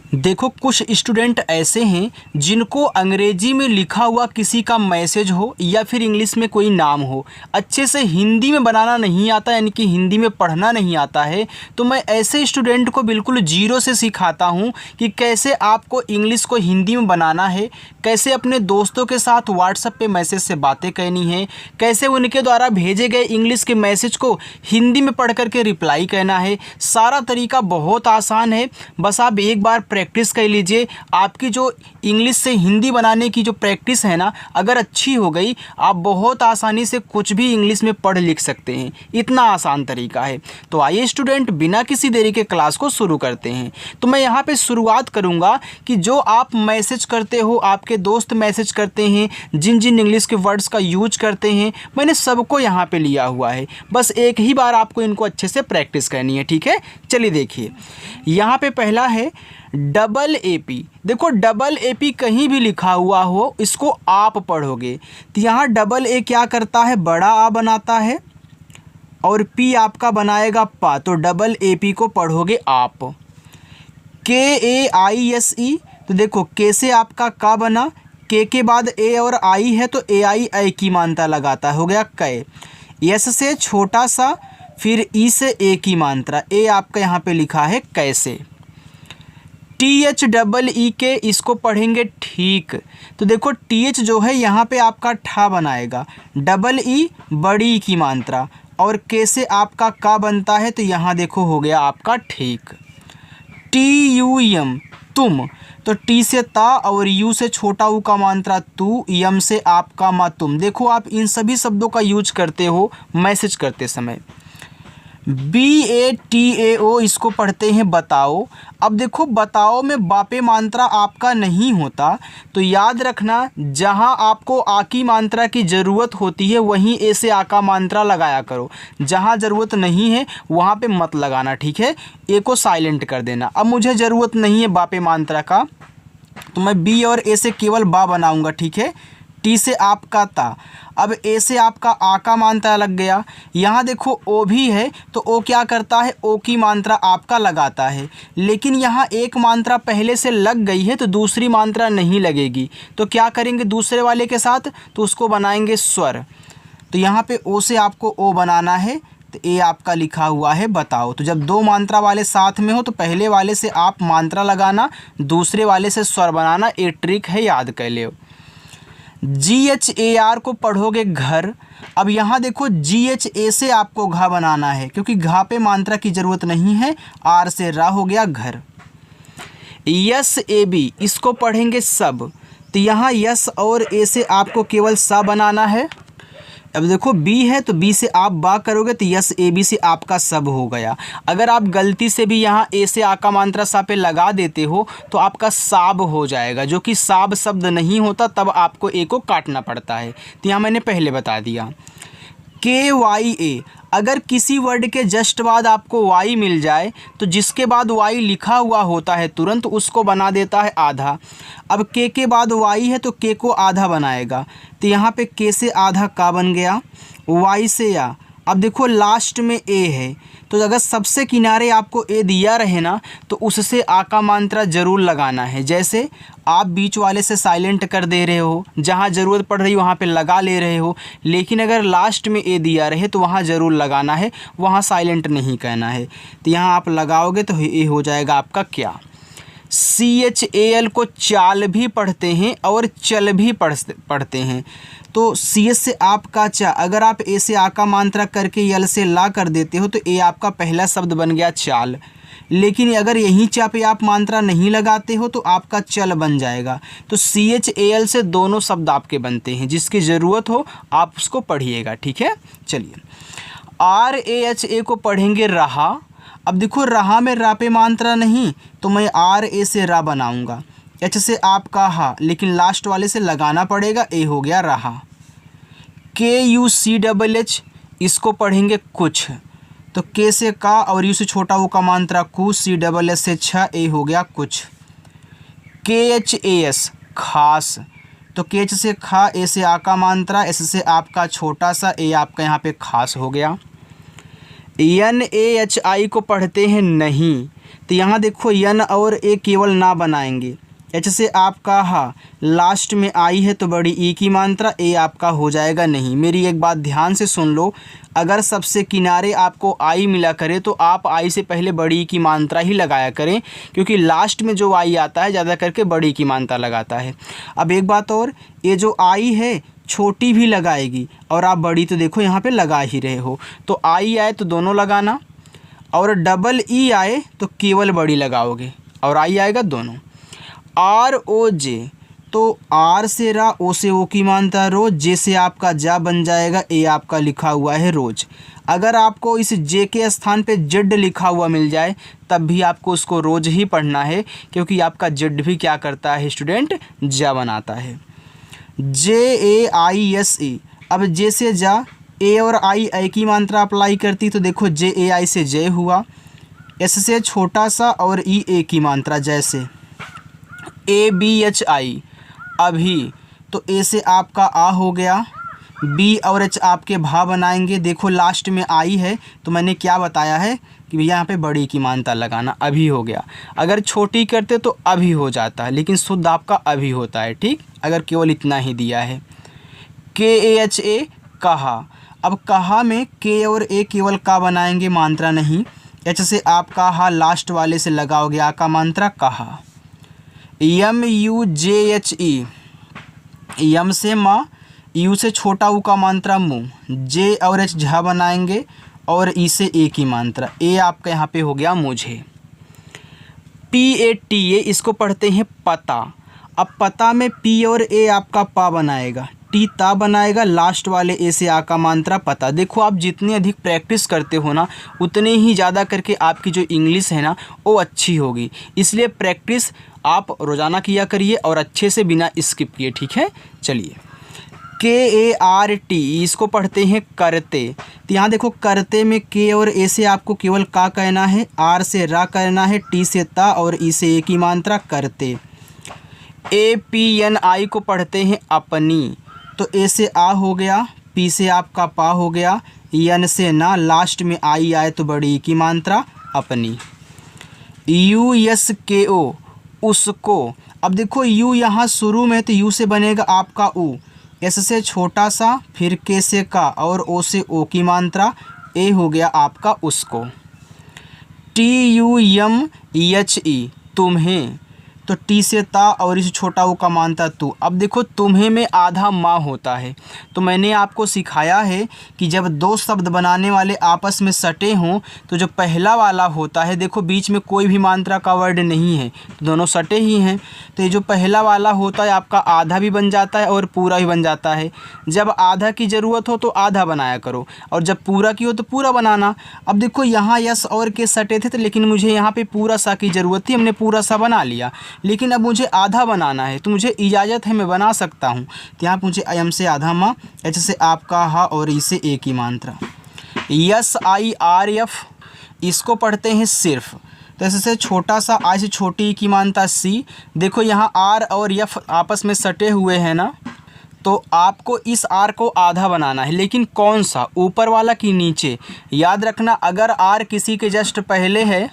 देखो, कुछ स्टूडेंट ऐसे हैं जिनको अंग्रेजी में लिखा हुआ किसी का मैसेज हो या फिर इंग्लिश में कोई नाम हो, अच्छे से हिंदी में बनाना नहीं आता, यानी कि हिंदी में पढ़ना नहीं आता है। तो मैं ऐसे स्टूडेंट को बिल्कुल जीरो से सिखाता हूं कि कैसे आपको इंग्लिश को हिंदी में बनाना है, कैसे अपने दोस्तों के साथ व्हाट्सएप पे मैसेज से बातें करनी है, कैसे उनके द्वारा भेजे गए इंग्लिश के मैसेज को हिंदी में पढ़ करके रिप्लाई करना है। सारा तरीका बहुत आसान है, बस आप एक बार प्रैक्टिस कर लीजिए। आपकी जो इंग्लिश से हिंदी बनाने की जो प्रैक्टिस है ना, अगर अच्छी हो गई, आप बहुत आसानी से कुछ भी इंग्लिश में पढ़ लिख सकते हैं। इतना आसान तरीका है। तो आइए स्टूडेंट, बिना किसी देरी के क्लास को शुरू करते हैं। तो मैं यहाँ पे शुरुआत करूँगा कि जो आप मैसेज करते हो, आपके दोस्त मैसेज करते हैं, जिन जिन इंग्लिश के वर्ड्स का यूज करते हैं, मैंने सबको यहाँ पे लिया हुआ है। बस एक ही बार आपको इनको अच्छे से प्रैक्टिस करनी है, ठीक है। चलिए देखिए, यहाँ पे पहला है डबल एपी। देखो, डबल एपी कहीं भी लिखा हुआ हो, इसको आप पढ़ोगे तो यहाँ डबल ए क्या करता है, बड़ा आ बनाता है, और पी आपका बनाएगा पा, तो डबल एपी को पढ़ोगे आप। के ए आई एस ई, तो देखो के से आपका का बना, के बाद ए और आई है तो ए आई ए की मात्रा लगाता है, हो गया कै। यस से छोटा सा, फिर ई से ए की मात्रा, ए आपका यहाँ पे लिखा है कैसे। टी एच डबल ई के, इसको पढ़ेंगे ठीक। तो देखो टी एच जो है यहाँ पे आपका ठा बनाएगा, डबल ई बड़ी ई की मात्रा, और के से आपका का बनता है, तो यहाँ देखो हो गया आपका ठीक। टी यू एम, तुम, तो टी से ता और यू से छोटा ऊ का मात्रा तू, यम से आपका मा तुम। देखो आप इन सभी शब्दों का यूज करते हो मैसेज करते समय। बी ए टी ए ओ, इसको पढ़ते हैं बताओ। अब देखो बताओ में बापे मात्रा आपका नहीं होता, तो याद रखना जहाँ आपको आ की मात्रा की ज़रूरत होती है वहीं ए से आ का मात्रा लगाया करो, जहाँ ज़रूरत नहीं है वहाँ पे मत लगाना, ठीक है। ए को साइलेंट कर देना। अब मुझे ज़रूरत नहीं है बापे मात्रा का, तो मैं बी और ए से केवल बा बनाऊँगा, ठीक है। टी से आपका ता, अब ए से आपका आ का मात्रा लग गया। यहाँ देखो ओ भी है, तो ओ क्या करता है, ओ की मात्रा आपका लगाता है, लेकिन यहाँ एक मात्रा पहले से लग गई है तो दूसरी मात्रा नहीं लगेगी, तो क्या करेंगे दूसरे वाले के साथ, तो उसको बनाएंगे स्वर। तो यहाँ पे ओ से आपको ओ बनाना है, तो ए आपका लिखा हुआ है बताओ। तो जब दो मात्रा वाले साथ में हो तो पहले वाले से आप मात्रा लगाना, दूसरे वाले से स्वर बनाना, ये ट्रिक है, याद कर लो। जी एच ए आर को पढ़ोगे घर। अब यहाँ देखो जी एच ए से आपको घा बनाना है, क्योंकि घा पे मात्रा की ज़रूरत नहीं है, आर से रा हो गया घर। यस ए बी, इसको पढ़ेंगे सब, तो यहाँ यस और ए से आपको केवल सा बनाना है। अब देखो बी है तो बी से आप बा करोगे तो यस ए बी से आपका सब हो गया। अगर आप गलती से भी यहाँ ए से आ का मात्रा सा पे लगा देते हो तो आपका साब हो जाएगा, जो कि साब शब्द नहीं होता, तब आपको ए को काटना पड़ता है। तो यहाँ मैंने पहले बता दिया। के वाई ए, अगर किसी वर्ड के जस्ट बाद आपको वाई मिल जाए तो जिसके बाद वाई लिखा हुआ होता है तुरंत उसको बना देता है आधा। अब के बाद वाई है तो के को आधा बनाएगा, तो यहाँ पे के से आधा का बन गया, वाई से या। अब देखो लास्ट में ए है, तो अगर सबसे किनारे आपको ए दिया रहे ना तो उससे आ का मात्रा ज़रूर लगाना है। जैसे आप बीच वाले से साइलेंट कर दे रहे हो, जहाँ ज़रूरत पड़ रही वहाँ पे लगा ले रहे हो, लेकिन अगर लास्ट में ए दिया रहे तो वहाँ ज़रूर लगाना है, वहाँ साइलेंट नहीं कहना है। तो यहाँ आप लगाओगे तो ए हो जाएगा आपका क्या। ची एच ए एल को चाल भी पढ़ते हैं और चल भी पढ़ते हैं। तो सी एच से आपका चा, अगर आप ए से आ का मात्रा करके यल से ला कर देते हो तो ए आपका पहला शब्द बन गया चाल। लेकिन अगर यहीं चा पे आप मात्रा नहीं लगाते हो तो आपका चल बन जाएगा। तो सी एच ए एल से दोनों शब्द आपके बनते हैं, जिसकी ज़रूरत हो आप उसको पढ़िएगा, ठीक है। चलिए, आर ए एच ए को पढ़ेंगे रहा। अब देखो रहा में रा पे मात्रा नहीं, तो मैं आर ए से रा बनाऊंगा, एच से आपका हा, लेकिन लास्ट वाले से लगाना पड़ेगा, ए हो गया रहा। के यू सी डबल एच, इसको पढ़ेंगे कुछ, तो के से का और यू से छोटा वो का मात्रा कु, सी डबल एस से छा, ए हो गया कुछ। के एच ए एस खास, तो के एच से खा, ए से आ का मात्रा, एस से आपका छोटा सा, ए आपका यहाँ पे खास हो गया। एन ए एच आई को पढ़ते हैं नहीं, तो यहाँ देखो यन और ए केवल ना बनाएंगे। एच से आपका हा, लास्ट में आई है तो बड़ी ई की मात्रा, ए आपका हो जाएगा नहीं। मेरी एक बात ध्यान से सुन लो, अगर सबसे किनारे आपको आई मिला करे तो आप आई से पहले बड़ी ई की मात्रा ही लगाया करें, क्योंकि लास्ट में जो आई आता है ज़्यादा करके बड़ी की मात्रा लगाता है। अब एक बात और, ये जो आई है छोटी भी लगाएगी और आप बड़ी तो देखो यहाँ पे लगा ही रहे हो, तो आई आए तो दोनों लगाना, और डबल ई आए तो केवल बड़ी लगाओगे, और आई आएगा दोनों। आर ओ जे, तो आर से रा, ओ से ओ की मात्रा रोज, जे से आपका जा बन जाएगा, ए आपका लिखा हुआ है रोज। अगर आपको इस जे के स्थान पे जेड लिखा हुआ मिल जाए तब भी आपको उसको रोज ही पढ़ना है, क्योंकि आपका जेड भी क्या करता है स्टूडेंट, जा बनाता है। जे ए आई एस ई, अब जे से जा, ए और आई ए की मात्रा अप्लाई करती तो देखो जे ए आई से जय हुआ, एस से छोटा सा और ई ए की मात्रा जैसे, ए बी एच आई अभी, तो ए से आपका आ हो गया, बी और एच आपके भा बनाएंगे। देखो लास्ट में आई है तो मैंने क्या बताया है कि भैया यहाँ पे बड़ी की मात्रा लगाना, अभी हो गया। अगर छोटी करते तो अभी हो जाता है, लेकिन शुद्ध आपका अभी होता है, ठीक, अगर केवल इतना ही दिया है। के ए एच ए कहा, अब कहा में के और ए केवल का बनाएंगे, मात्रा नहीं। एच से आपका हा, लास्ट वाले से लगाओगे आ का मात्रा कहा। M U J H E, यम से माँ, यू से छोटा ऊ का मात्रा मुँह, जे और एच झा बनाएंगे और ई से ए की मात्रा, ए आपका यहाँ पे हो गया मुझे। पी ए टी ए, इसको पढ़ते हैं पता। अब पता में पी और ए आपका पा बनाएगा, टी ता बनाएगा, लास्ट वाले ए से आ का मात्रा पता। देखो आप जितनी अधिक प्रैक्टिस करते हो ना उतने ही ज़्यादा करके आपकी जो इंग्लिश है ना वो अच्छी होगी, इसलिए प्रैक्टिस आप रोज़ाना किया करिए और अच्छे से बिना स्किप किए, ठीक है। चलिए, के ए आर टी, इसको पढ़ते हैं करते। तो यहाँ देखो करते में के और ए से आपको केवल का कहना है, आर से रा कहना है, टी से ता और ई से ए की मात्रा करते। ए पी एन आई को पढ़ते हैं अपनी, तो ए से आ हो गया, पी से आपका पा हो गया, एन से ना, लास्ट में आई आए तो बड़ी की मात्रा अपनी। यू एस के ओ, उसको। अब देखो यू यहाँ शुरू में तो यू से बनेगा आपका ऊ, एस से छोटा सा, फिर के से का और ओ से ओ की मात्रा, ए हो गया आपका उसको। T U M H E, तुम्हें, तो टी से ता और इस छोटा ओ का मात्रा तू। अब देखो तुम्हें में आधा माँ होता है, तो मैंने आपको सिखाया है कि जब दो शब्द बनाने वाले आपस में सटे हों तो जो पहला वाला होता है, देखो बीच में कोई भी मात्रा का वर्ड नहीं है, तो दोनों सटे ही हैं, तो ये जो पहला वाला होता है आपका आधा भी बन जाता है और पूरा भी बन जाता है। जब आधा की ज़रूरत हो तो आधा बनाया करो, और जब पूरा की हो तो पूरा बनाना। अब देखो यहाँ यस और के सटे थे तो, लेकिन मुझे यहाँ पे पूरा सा की ज़रूरत थी, हमने पूरा सा बना लिया, लेकिन अब मुझे आधा बनाना है तो मुझे इजाज़त है, मैं बना सकता हूँ। तो यहाँ मुझे एम से आधा माँ, एच से आपका हा और ई से ए की मात्रा। यस आई आर एफ, इसको पढ़ते हैं सिर्फ, तो ऐसे छोटा सा आई से छोटी की मात्रा सी। देखो यहाँ आर और एफ आपस में सटे हुए हैं ना, तो आपको इस आर को आधा बनाना है, लेकिन कौन सा, ऊपर वाला कि नीचे। याद रखना, अगर आर किसी के जस्ट पहले है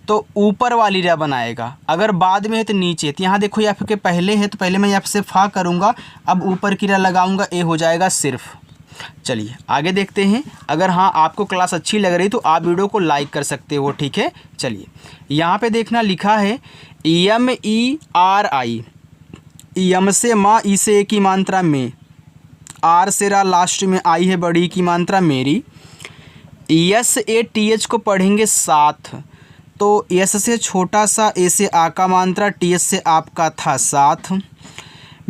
तो ऊपर वाली रा बनाएगा, अगर बाद में है तो नीचे। तो यहाँ देखो एफ के पहले है तो पहले मैं एफ से फा करूँगा, अब ऊपर की रा लगाऊंगा, ए हो जाएगा सिर्फ। चलिए आगे देखते हैं। अगर हाँ आपको क्लास अच्छी लग रही तो आप वीडियो को लाइक कर सकते हो, ठीक है। चलिए यहाँ पे देखना लिखा है एम ई आर आई, यम से माँ, ई से ए की मात्रा में, आर से रा, लास्ट में आई है बड़ी की मात्रा मेरी। यस ए टी एच को पढ़ेंगे साथ, तो एस से छोटा सा, ए से आ का मात्रा, टी एस से आपका था साथ।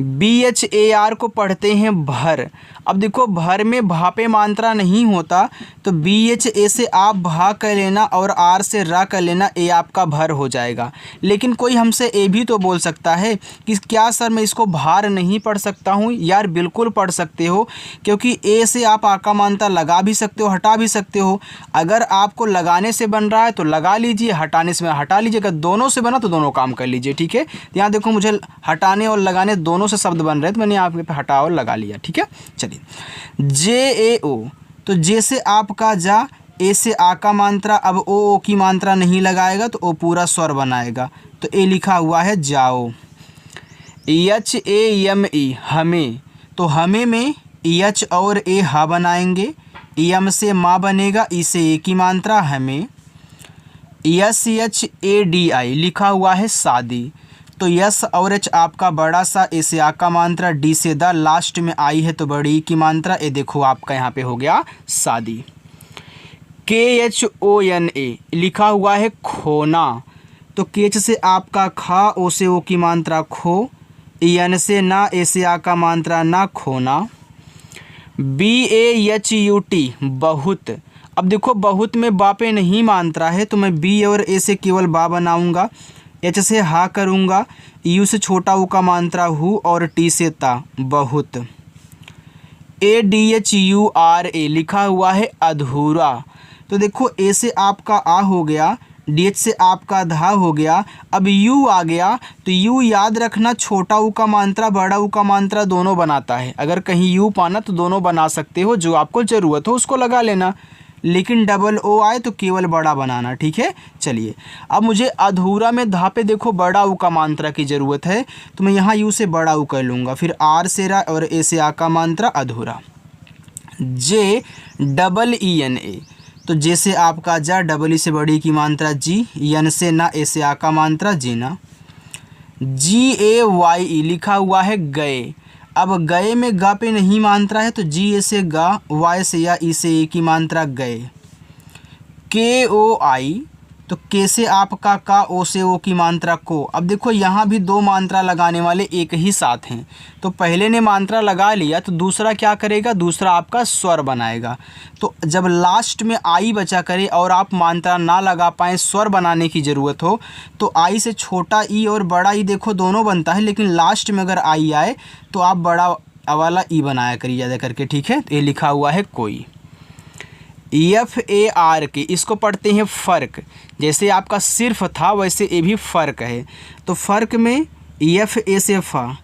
बी एच ए आर को पढ़ते हैं भर। अब देखो भर में भा पे मात्रा नहीं होता, तो बी एच ए से आप भा कर लेना और आर से रा कर लेना, ए आपका भर हो जाएगा। लेकिन कोई हमसे ए भी तो बोल सकता है कि क्या सर मैं इसको भार नहीं पढ़ सकता हूँ। यार बिल्कुल पढ़ सकते हो, क्योंकि ए से आप आ का मात्रा लगा भी सकते हो, हटा भी सकते हो। अगर आपको लगाने से बन रहा है तो लगा लीजिए, हटाने से हटा लीजिए, अगर दोनों से बना तो दोनों काम कर लीजिए, ठीक है। यहाँ देखो मुझे हटाने और लगाने दोनों से शब्द बन रहे हैं, तो मैंने यहाँ पे हटा और लगा लिया, ठीक है। चलिए जे ए ओ, तो जे से आपका जा, ए से आ का मात्रा, अब ओ की मात्रा नहीं लगाएगा तो ओ पूरा स्वर बनाएगा, तो ए लिखा हुआ है जाओ। एच ए एम ई हमें, तो हमें में एच और ए हा बनाएंगे, एम से माँ बनेगा, ई से ए की मात्रा हमें। S H A D I लिखा हुआ है शादी, तो यस और एच आपका बड़ा सा, ए से आ का मात्रा, डी से द, लास्ट में आई है तो बड़ी की मात्रा, ए देखो आपका यहाँ पे हो गया शादी। के एच ओ एन ए लिखा हुआ है खोना, तो केच से आपका खा, ओ से ओ की मात्रा खो, एन से ना, ए से आ का मात्रा ना, खोना। B A H U T बहुत, अब देखो बहुत में बा पे नहीं मात्रा है तो मैं बी और ए से केवल बा बनाऊंगा, एच से हा करूंगा, यू से छोटा ऊ का मात्रा हु, और टी से ता बहुत। A D H U R A लिखा हुआ है अधूरा, तो देखो ए से आपका आ हो गया, डी एच से आपका धा हो गया, अब यू आ गया, तो यू याद रखना छोटा ऊ का मात्रा बड़ा ऊ का मात्रा दोनों बनाता है, अगर कहीं यू पाना तो दोनों बना सकते हो, जो आपको ज़रूरत हो उसको लगा लेना, लेकिन डबल ओ आए तो केवल बड़ा बनाना, ठीक है। चलिए अब मुझे अधूरा में धा पे देखो बड़ा ऊ का मात्रा की ज़रूरत है, तो मैं यहाँ यू से बड़ा ऊ कर लूँगा, फिर आर से रा और ए से आ का मात्रा अधूरा। जे डबल ई एन ए, तो जे से आपका जा, डबल ई से बड़ी की मात्रा जी, एन से ना, ए से आ का मात्रा जीना। जी ए वाई ई लिखा हुआ है गए, अब गए में गा पे नहीं मात्रा है तो जी ए से गा, वाई से या ई से ए की मात्रा गए। के ओ आई, तो के से आपका का, ओ से ओ की मात्रा को, अब देखो यहाँ भी दो मात्रा लगाने वाले एक ही साथ हैं, तो पहले ने मात्रा लगा लिया तो दूसरा क्या करेगा, दूसरा आपका स्वर बनाएगा, तो जब लास्ट में आई बचा करे और आप मात्रा ना लगा पाएँ, स्वर बनाने की ज़रूरत हो, तो आई से छोटा ई और बड़ा ई देखो दोनों बनता है, लेकिन लास्ट में अगर आई आए तो आप बड़ा वाला ई बनाया करिए ज़्यादा करके, ठीक है। तो ये लिखा हुआ है कोई। एफ ए आर के, इसको पढ़ते हैं फ़र्क, जैसे आपका सिर्फ था वैसे ये भी फ़र्क है, तो फ़र्क में एफ ए से फा,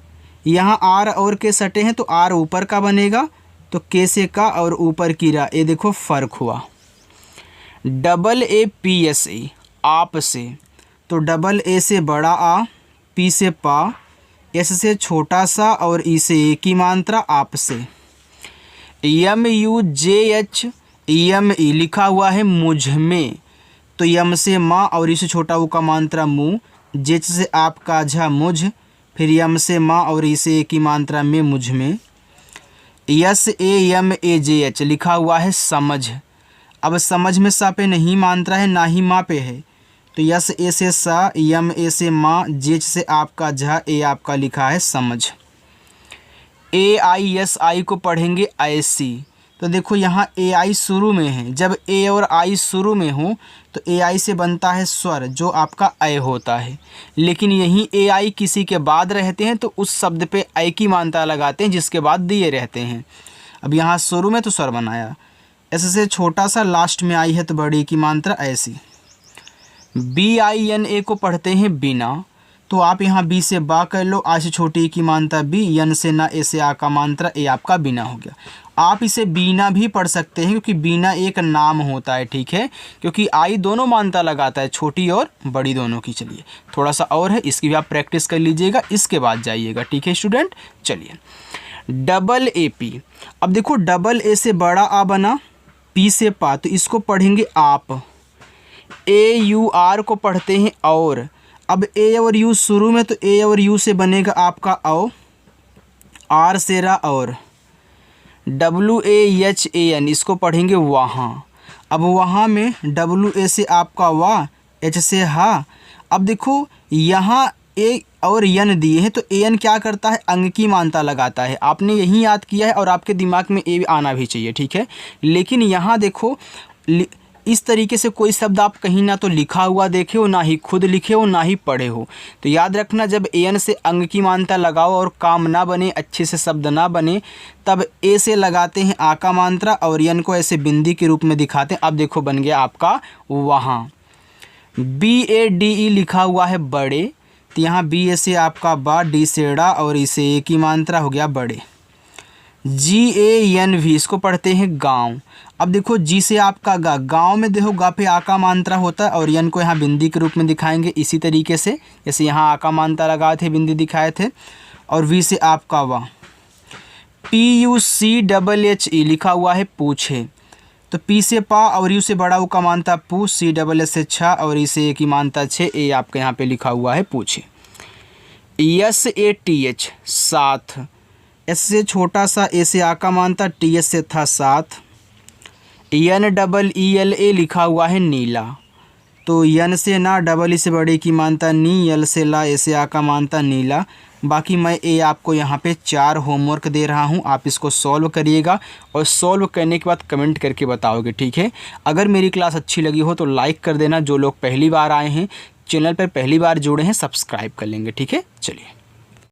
यहाँ आर और के सटे हैं तो आर ऊपर का बनेगा, तो के से का और ऊपर की रा, ये देखो फ़र्क हुआ। Double A P S A आप से, तो डबल ए से बड़ा आ, पी से पा, एस से छोटा सा और ई से ए की मात्रा आप से। M U J H M E लिखा हुआ है मुझ में, तो यम से माँ और इसे छोटा ऊ का मात्रा मुँह, जेच से आपका झा मुझ, फिर यम से माँ और इसे ए की मात्रा में मुझ में। S A M A J H लिखा हुआ है समझ, अब समझ में सा पे नहीं मात्रा है ना ही माँ पे है, तो यस ए से सा, यम ए से माँ, जेच से आपका झा, ए आपका लिखा है समझ। ए आई एस आई को पढ़ेंगे ऐसी, तो देखो यहाँ ए आई शुरू में है, जब ए और आई शुरू में हो तो ए आई से बनता है स्वर जो आपका ए होता है, लेकिन यहीं ए आई किसी के बाद रहते हैं तो उस शब्द पे ए की मात्रा लगाते हैं जिसके बाद दिए रहते हैं। अब यहाँ शुरू में तो स्वर बनाया, ऐसे से छोटा सा, लास्ट में आई है तो बड़ी की मात्रा ऐसी। बी आई एन ए को पढ़ते हैं बिना, तो आप यहाँ बी से बा कर लो, आ से छोटी की मात्रा बी, यन से ना, ए से आ का मात्रा, ए आपका बिना हो गया। आप इसे बीना भी पढ़ सकते हैं क्योंकि बीना एक नाम होता है, ठीक है, क्योंकि आई दोनों मात्रा लगाता है, छोटी और बड़ी दोनों की। चलिए थोड़ा सा और है, इसकी भी आप प्रैक्टिस कर लीजिएगा, इसके बाद जाइएगा, ठीक है स्टूडेंट। चलिए डबल ए पी, अब देखो डबल ए से बड़ा आ बना, पी से पा, तो इसको पढ़ेंगे आप। ए यू आर को पढ़ते हैं और, अब ए और यू शुरू में तो ए और यू से बनेगा आपका औ, आर से रा और। W A H A N, इसको पढ़ेंगे वहाँ, अब वहाँ में डब्लू ए से आपका वाह, एच से हा, अब देखो यहाँ ए और यन दिए हैं तो ए एन क्या करता है, अंग की मात्रा लगाता है, आपने यही याद किया है और आपके दिमाग में ए आना भी चाहिए, ठीक है। लेकिन यहाँ देखो इस तरीके से कोई शब्द आप कहीं ना तो लिखा हुआ देखे हो, ना ही खुद लिखे हो, ना ही पढ़े हो, तो याद रखना जब ए एन से अंग की मात्रा लगाओ और काम ना बने, अच्छे से शब्द ना बने, तब ए से लगाते हैं आ का मात्रा और एन को ऐसे बिंदी के रूप में दिखाते हैं। अब देखो बन गया आपका वहाँ। बी ए डी ई लिखा हुआ है बड़े, तो यहाँ बी ए से आपका बा, डी से डा और इसे ए की मात्रा हो गया बड़े। जी ए एन वी, इसको पढ़ते हैं गाँव, अब देखो जी से आपका गा, गाँव में देखो गा पे आका मात्रा होता है और यन को यहाँ बिंदी के रूप में दिखाएंगे इसी तरीके से, जैसे यहाँ आका मात्रा लगाए थे, बिंदी दिखाए थे। और वी से आपका वाह, PUCHHE लिखा हुआ है पूछे, तो पी से पा और यू से बड़ा ऊ का मानता पू, CSS से छा और ई से एक ही मानता छे, ए आपके यहाँ पे लिखा हुआ है पूछे। SATH साथ, एस से छोटा सा, ए से आका मानता, TH से था साथ। NEELA लिखा हुआ है नीला, तो यन से ना, डबल ई से बड़े की मानता नी, यल से ला, ऐसे आका मानता नीला। बाकी मैं ए आपको यहाँ पे 4 होमवर्क दे रहा हूँ, आप इसको सॉल्व करिएगा और सॉल्व करने के बाद कमेंट करके बताओगे, ठीक है। अगर मेरी क्लास अच्छी लगी हो तो लाइक कर देना, जो लोग पहली बार आए हैं चैनल पर, पहली बार जुड़े हैं, सब्सक्राइब कर लेंगे, ठीक है। चलिए।